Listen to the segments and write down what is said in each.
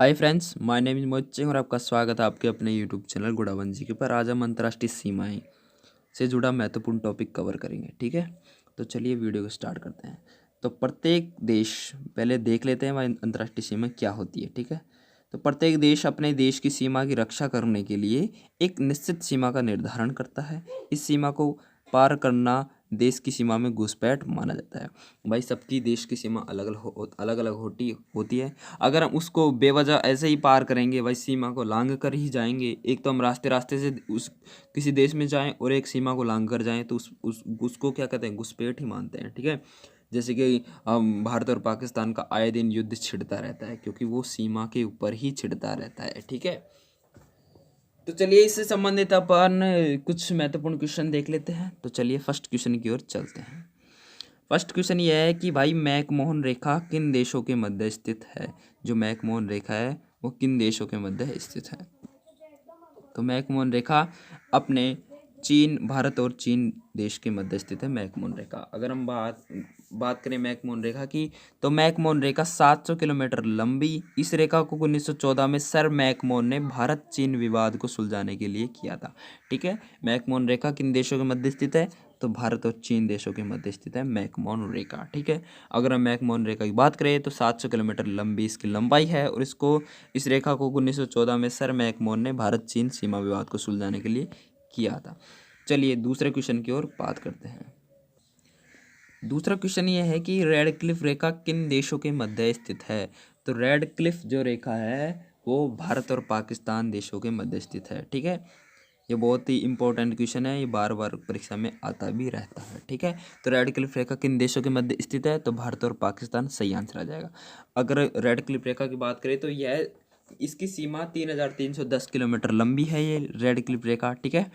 Hi friends, my name is Mohit Singh और आपका स्वागत है आपके अपने यूट्यूब चैनल गुड़ावन जी के पर। आज हम अंतर्राष्ट्रीय सीमाएं से जुड़ा महत्वपूर्ण टॉपिक कवर करेंगे। ठीक है, तो चलिए वीडियो को स्टार्ट करते हैं। तो प्रत्येक देश, पहले देख लेते हैं वह अंतर्राष्ट्रीय सीमा क्या होती है। ठीक है, तो प्रत्येक देश अपने देश की सीमा की रक्षा करने के लिए एक निश्चित सीमा का निर्धारण करता है। इस सीमा को पार करना देश की सीमा में घुसपैठ माना जाता है। भाई, सबकी देश की सीमा अलग अलग होती है। अगर हम उसको बेवजह ऐसे ही पार करेंगे, भाई सीमा को लांघ कर ही जाएंगे, एक तो हम रास्ते रास्ते से उस किसी देश में जाएं और एक सीमा को लांघ कर जाएं, तो उसको क्या कहते हैं, घुसपैठ ही मानते हैं। ठीक है, जैसे कि भारत और पाकिस्तान का आए दिन युद्ध छिड़ता रहता है, क्योंकि वो सीमा के ऊपर ही छिड़ता रहता है। ठीक है, तो चलिए इससे संबंधित अपन कुछ महत्वपूर्ण क्वेश्चन देख लेते हैं। तो चलिए फर्स्ट क्वेश्चन की ओर चलते हैं। फर्स्ट क्वेश्चन ये है कि भाई मैकमोहन रेखा किन देशों के मध्य स्थित है। जो मैकमोहन रेखा है वो किन देशों के मध्य स्थित है। तो मैकमोहन रेखा अपने चीन, भारत और चीन देश के मध्य स्थित है मैकमोहन रेखा। अगर हम बात करें मैकमोहन रेखा की, तो मैकमोहन रेखा 700 किलोमीटर लंबी। इस रेखा को 1914 में सर मैकमोहन ने भारत चीन विवाद को सुलझाने के लिए किया था। ठीक है, मैकमोहन रेखा किन देशों के मध्य स्थित है, तो भारत और चीन देशों के मध्य स्थित है मैकमोहन रेखा। ठीक है, अगर हम मैकमोहन रेखा की बात करें तो 700 किलोमीटर लंबी इसकी लंबाई है और इस रेखा को 1914 में सर मैकमोहन ने भारत चीन सीमा विवाद को सुलझाने के लिए किया था। चलिए दूसरे क्वेश्चन की ओर बात करते हैं। दूसरा क्वेश्चन ये है कि रेड क्लिफ रेखा किन देशों के मध्य स्थित है। तो रेड क्लिफ जो रेखा है वो भारत और पाकिस्तान देशों के मध्य स्थित है। ठीक है, ये बहुत ही इंपॉर्टेंट क्वेश्चन है, ये बार बार परीक्षा में आता भी रहता है। ठीक है, तो रेड क्लिफ रेखा किन देशों के मध्य स्थित है, तो भारत और पाकिस्तान सही आंसर आ जाएगा। अगर रेड क्लिफ रेखा की बात करें तो यह इसकी सीमा 3310 किलोमीटर लंबी है, ये रेड क्लिफ रेखा। ठीक है,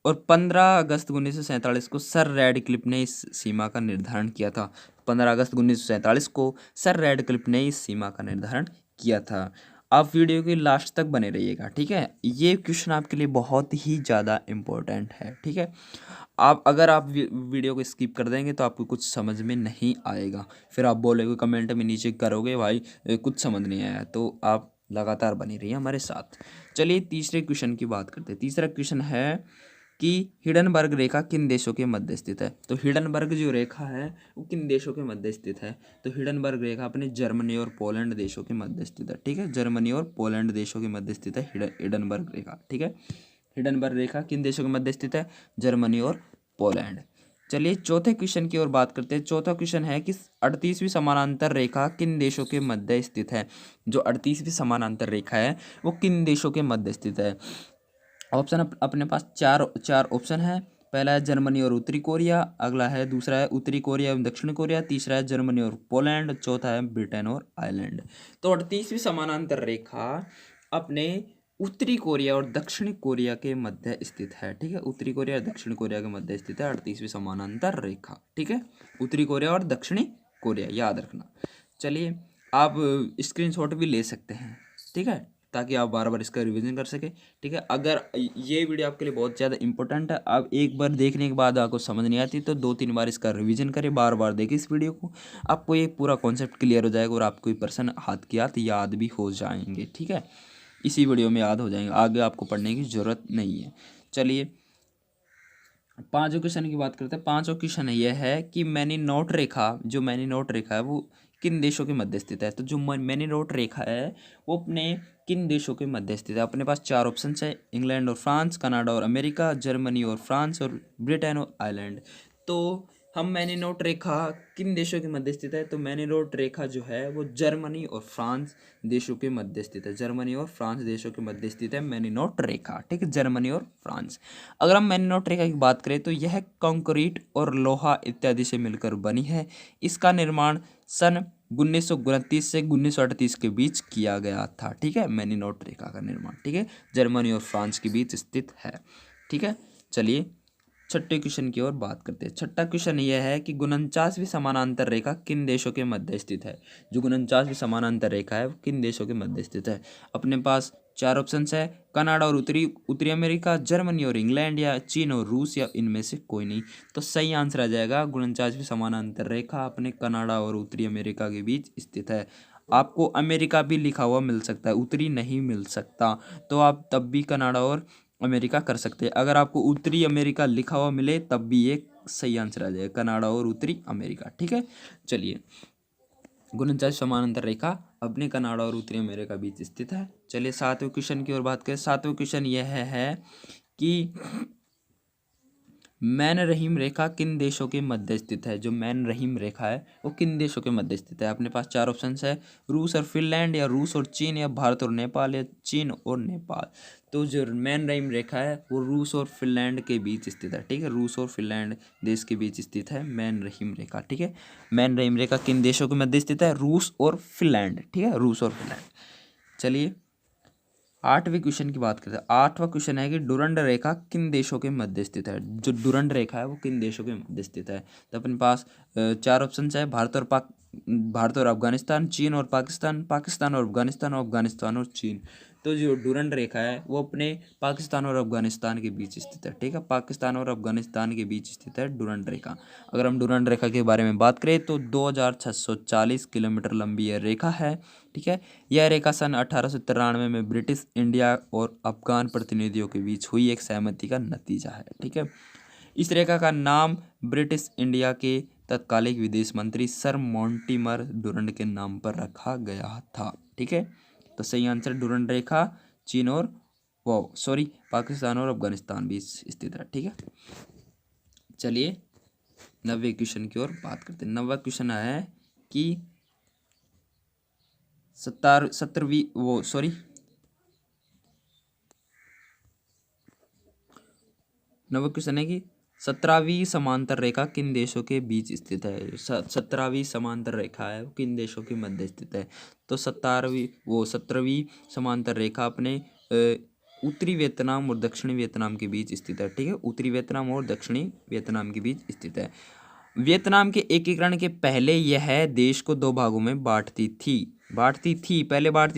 और 15 अगस्त 1947 को सर रेडक्लिफ ने इस सीमा का निर्धारण किया था। 15 अगस्त 1947 को सर रेडक्लिफ ने इस सीमा का निर्धारण किया था। आप वीडियो के लास्ट तक बने रहिएगा। ठीक है, ये क्वेश्चन आपके लिए बहुत ही ज़्यादा इम्पोर्टेंट है। ठीक है, अगर आप वीडियो को स्किप कर देंगे तो आपको कुछ समझ में नहीं आएगा, फिर आप बोलोगे कमेंट में नीचे करोगे भाई कुछ समझ नहीं आया। तो आप लगातार बने रहिए हमारे साथ। चलिए तीसरे क्वेश्चन की बात करते हैं। तीसरा क्वेश्चन है कि हिडनबर्ग रेखा किन देशों के मध्य स्थित है। तो हिडनबर्ग जो रेखा है वो किन देशों के मध्य स्थित है, तो हिडनबर्ग रेखा अपने जर्मनी और पोलैंड देशों के मध्य स्थित है। ठीक है, जर्मनी और पोलैंड देशों के मध्य स्थित है हिडनबर्ग रेखा। ठीक है, हिडनबर्ग रेखा किन देशों के मध्य स्थित है, जर्मनी और पोलैंड। चलिए चौथे क्वेश्चन की ओर बात करते हैं। चौथा क्वेश्चन है कि 38वीं समानांतर रेखा किन देशों के मध्य स्थित है। जो 38वीं समानांतर रेखा है वो किन देशों के मध्य स्थित है। ऑप्शन अपने पास चार चार ऑप्शन है। पहला है जर्मनी और उत्तरी कोरिया, अगला है दूसरा है उत्तरी कोरिया एवं दक्षिण कोरिया, तीसरा है जर्मनी और पोलैंड, चौथा है ब्रिटेन और आयरलैंड। तो 38वीं समानांतर रेखा अपने उत्तरी कोरिया और दक्षिण कोरिया के मध्य स्थित है। ठीक है, उत्तरी कोरिया और दक्षिण कोरिया के मध्य स्थित है 38वीं समानांतर रेखा। ठीक है, उत्तरी कोरिया और दक्षिणी कोरिया याद रखना। चलिए आप स्क्रीनशॉट भी ले सकते हैं। ठीक है, ताकि आप बार बार इसका रिवीजन कर सके। ठीक है, अगर ये वीडियो आपके लिए बहुत ज़्यादा इंपॉर्टेंट है, आप एक बार देखने के बाद आपको समझ नहीं आती तो 2-3 बार इसका रिवीजन करें, बार बार देखें इस वीडियो को, आपको ये पूरा कॉन्सेप्ट क्लियर हो जाएगा और आपको पर्सन हाथ की हाथ याद भी हो जाएंगे। ठीक है, इसी वीडियो में याद हो जाएंगे, आगे आपको पढ़ने की ज़रूरत नहीं है। चलिए पांचों क्वेश्चन की बात करते हैं। पांचों क्वेश्चन यह है कि मैनीनोट रेखा, जो मैनीनोट रेखा है वो किन देशों के मध्य स्थित है। तो जो मैनीनोट रेखा है वो अपने किन देशों के मध्य स्थित है। अपने पास चार ऑप्शन है, इंग्लैंड और फ्रांस, कनाडा और अमेरिका, जर्मनी और फ्रांस और ब्रिटेन और आयरलैंड। तो हम मैनीनोट रेखा किन देशों के मध्य स्थित है, तो मैनीनोट रेखा जो है वो जर्मनी और फ्रांस देशों के मध्य स्थित है। जर्मनी और फ्रांस देशों के मध्य स्थित है मैनीनोट रेखा। ठीक है, जर्मनी और फ्रांस। अगर हम मैनीनोट रेखा की बात करें तो यह कंक्रीट और लोहा इत्यादि से मिलकर बनी है। इसका निर्माण सन 1929 से 1938 के बीच किया गया था। ठीक है, मैनीनोट रेखा का निर्माण, ठीक है, जर्मनी और फ्रांस के बीच स्थित है। ठीक है, चलिए छठे क्वेश्चन की ओर बात करते हैं। छठा क्वेश्चन यह है कि 49वीं समानांतर रेखा किन देशों के मध्य स्थित है। जो 49वीं समानांतर रेखा है वो किन देशों के मध्य स्थित है। अपने पास चार ऑप्शन है, कनाडा और उत्तरी अमेरिका, जर्मनी और इंग्लैंड, या चीन और रूस, या इनमें से कोई नहीं। तो सही आंसर आ जाएगा 49वीं समानांतर रेखा अपने कनाडा और उत्तरी अमेरिका के बीच स्थित है। आपको अमेरिका भी लिखा हुआ मिल सकता है, उत्तरी नहीं मिल सकता, तो आप तब भी कनाडा और अमेरिका कर सकते हैं। अगर आपको उत्तरी अमेरिका लिखा हुआ मिले तब भी ये सही आंसर आ जाएगा, कनाडा और उत्तरी अमेरिका। ठीक है, चलिए 49 समानांतर रेखा अपने कनाडा और उत्तरी अमेरिका बीच स्थित है। चलिए 7वें क्वेश्चन की ओर बात करें। 7वां क्वेश्चन यह है कि मैन रहीम रेखा किन देशों के मध्य स्थित है। जो मैन रहीम रेखा है वो किन देशों के मध्य स्थित है। अपने पास 4 ऑप्शन है, रूस और फिनलैंड, या रूस और चीन, या भारत और नेपाल, या चीन और नेपाल। तो जो मैन रहीम रेखा है वो रूस और फिनलैंड के बीच स्थित है। ठीक है, रूस और फिनलैंड देश के बीच स्थित है मैन रहीम रेखा। ठीक है, मैन रहीम रेखा किन देशों के मध्य स्थित है, रूस और फिनलैंड। ठीक है, रूस और फिनलैंड। चलिए 8वें क्वेश्चन की बात करते हैं। 8वां क्वेश्चन है कि डुरंड रेखा किन देशों के मध्य स्थित है। जो डुरंड रेखा है वो किन देशों के मध्य स्थित है। तो अपने पास 4 ऑप्शन है, भारत और अफगानिस्तान, चीन और पाकिस्तान, पाकिस्तान और अफगानिस्तान, और अफगानिस्तान और चीन। तो जो डुरंड रेखा है वो अपने पाकिस्तान और अफगानिस्तान के बीच स्थित है। ठीक है, पाकिस्तान और अफगानिस्तान के बीच स्थित है डुरंड रेखा। अगर हम डुरंड रेखा के बारे में बात करें तो 2640 किलोमीटर लंबी यह रेखा है। ठीक है, यह रेखा सन 1893 में ब्रिटिश इंडिया और अफगान प्रतिनिधियों के बीच हुई एक सहमति का नतीजा है। ठीक है, इस रेखा का नाम ब्रिटिश इंडिया के तत्कालीन विदेश मंत्री सर मोंटिमर डुरंड के नाम पर रखा गया था। ठीक है, तो सही आंसर डुरंड रेखा चीन और पाकिस्तान और अफगानिस्तान बीच स्थित है। ठीक है, चलिए 90वें क्वेश्चन की ओर बात करते हैं। 90वां क्वेश्चन है कि 17वीं समांतर रेखा किन देशों के बीच स्थित है। 17वीं समांतर रेखा है वो किन देशों के मध्य स्थित है। तो 17वीं समांतर रेखा अपने उत्तरी वियतनाम और दक्षिणी वियतनाम के बीच स्थित है। ठीक है, उत्तरी वियतनाम और दक्षिणी वियतनाम के बीच स्थित है। वियतनाम के एकीकरण के पहले यह देश को 2 भागों में बांटती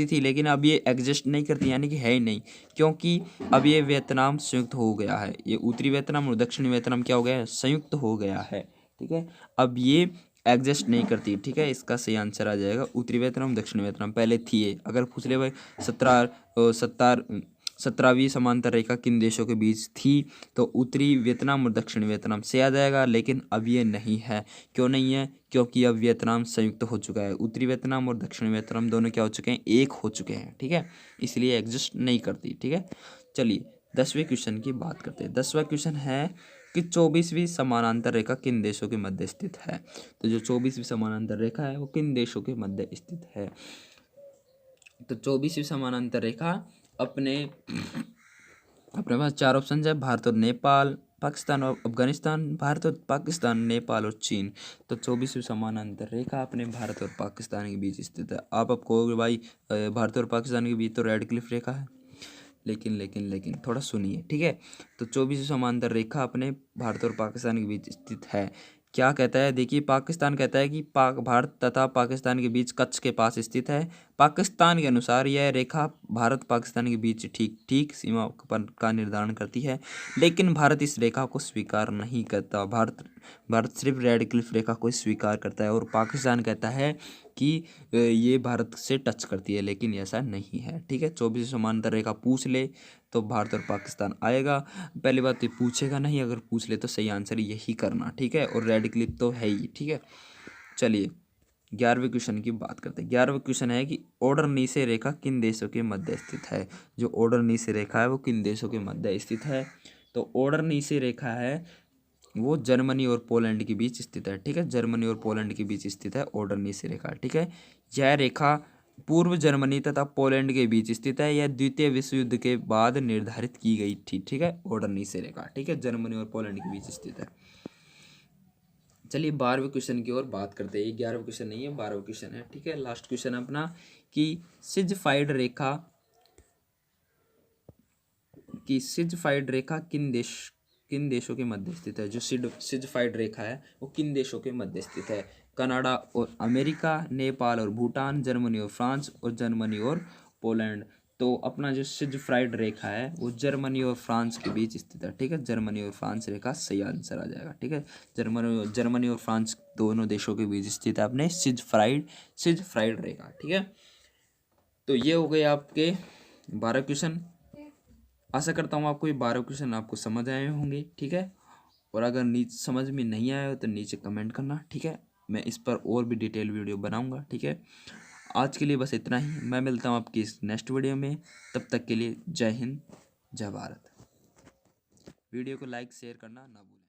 थी, लेकिन अब ये एग्जिस्ट नहीं करती, यानी कि है ही नहीं, क्योंकि अब ये वियतनाम संयुक्त हो गया है। ये उत्तरी वियतनाम और दक्षिणी वियतनाम क्या हो गया है, संयुक्त हो गया है। ठीक है, अब ये एग्जिस्ट नहीं करती। ठीक है, इसका सही आंसर आ जाएगा उत्तरी वियतनाम दक्षिणी वियतनाम। पहले थी ये, अगर पूछ ले भाई 17वीं समांतर रेखा किन देशों के बीच थी, तो उत्तरी वियतनाम और दक्षिणी वियतनाम से आ जाएगा, लेकिन अब ये नहीं है। क्यों नहीं है, क्योंकि अब वियतनाम संयुक्त हो चुका है। उत्तरी वियतनाम और दक्षिणी वियतनाम दोनों क्या हो चुके हैं, एक हो चुके हैं। ठीक है, इसलिए एग्जिस्ट नहीं करती। ठीक है, चलिए 10वें क्वेश्चन की बात करते हैं। 10वां क्वेश्चन है कि 24वीं समानांतर रेखा किन देशों के मध्य स्थित है। तो जो 24वीं समानांतर रेखा है वो किन देशों के मध्य स्थित है। तो 24वीं समानांतर रेखा अपने पास 4 ऑप्शन है, भारत और नेपाल, पाकिस्तान और अफगानिस्तान, भारत और पाकिस्तान, नेपाल और चीन। तो 24वीं समानांतर रेखा अपने भारत और पाकिस्तान के बीच स्थित है। आप कहोगे भाई भारत और पाकिस्तान के बीच तो रेड क्लिफ रेखा है, लेकिन थोड़ा सुनिए। ठीक है, तो 24वीं समांतर रेखा अपने भारत और पाकिस्तान के बीच स्थित है। क्या कहता है, देखिए पाकिस्तान कहता है कि भारत तथा पाकिस्तान के बीच कच्छ के पास स्थित है। पाकिस्तान के अनुसार यह रेखा भारत पाकिस्तान के बीच ठीक सीमा पर का निर्धारण करती है, लेकिन भारत इस रेखा को स्वीकार नहीं करता। भारत सिर्फ रेड क्लिफ रेखा को स्वीकार करता है, और पाकिस्तान कहता है कि ये भारत से टच करती है, लेकिन ऐसा नहीं है। ठीक है, 24 समांतर रेखा पूछ ले तो भारत और पाकिस्तान आएगा। पहली बात ये पूछेगा नहीं, अगर पूछ ले तो सही आंसर यही करना। ठीक है, और रेड क्लिप तो है ही। ठीक है, चलिए 11वें क्वेश्चन की बात करते हैं। 11वां क्वेश्चन है कि ऑर्डर नीचे रेखा किन देशों के मध्य स्थित है। जो ऑर्डर नीचे रेखा है वो किन देशों के मध्य स्थित है। तो ऑर्डर नीचे रेखा है वो जर्मनी और पोलैंड के बीच स्थित है। ठीक है, जर्मनी और पोलैंड के बीच स्थित है ऑर्डर नीचे रेखा। ठीक है, यह रेखा पूर्व जर्मनी तथा पोलैंड के बीच स्थित है। यह द्वितीय विश्व युद्ध के बाद निर्धारित की गई थी। ठीक है, ऑर्डर नीचे रेखा। ठीक है, जर्मनी और पोलैंड के बीच स्थित है। चलिए 12वें क्वेश्चन की ओर बात करते हैं। ये 11वां क्वेश्चन नहीं है, 12वां क्वेश्चन है। ठीक है, लास्ट क्वेश्चन अपना कि सिजफाइड रेखा किन देशों के मध्य स्थित है। जो सिजफाइड रेखा है वो किन देशों के मध्य स्थित है। कनाडा और अमेरिका, नेपाल और भूटान, जर्मनी और फ्रांस, और जर्मनी और पोलैंड। तो अपना जो सिजफ्राइड रेखा है वो जर्मनी और फ्रांस के बीच स्थित है, ठीक है। जर्मनी और फ्रांस रेखा सही आंसर आ जाएगा, ठीक है। जर्मनी और फ्रांस दोनों देशों के बीच स्थित है अपने सिजफ्राइड रेखा, ठीक है। तो ये हो गए आपके 12 क्वेश्चन। आशा करता हूँ आपको ये 12 क्वेश्चन आपको समझ आए होंगे, ठीक है। और अगर नीचे समझ में नहीं आया हो तो नीचे कमेंट करना, ठीक है। मैं इस पर और भी डिटेल वीडियो बनाऊंगा, ठीक है। आज के लिए बस इतना ही। मैं मिलता हूँ आपकी इस नेक्स्ट वीडियो में। तब तक के लिए जय हिंद, जय भारत। वीडियो को लाइक शेयर करना ना भूलें।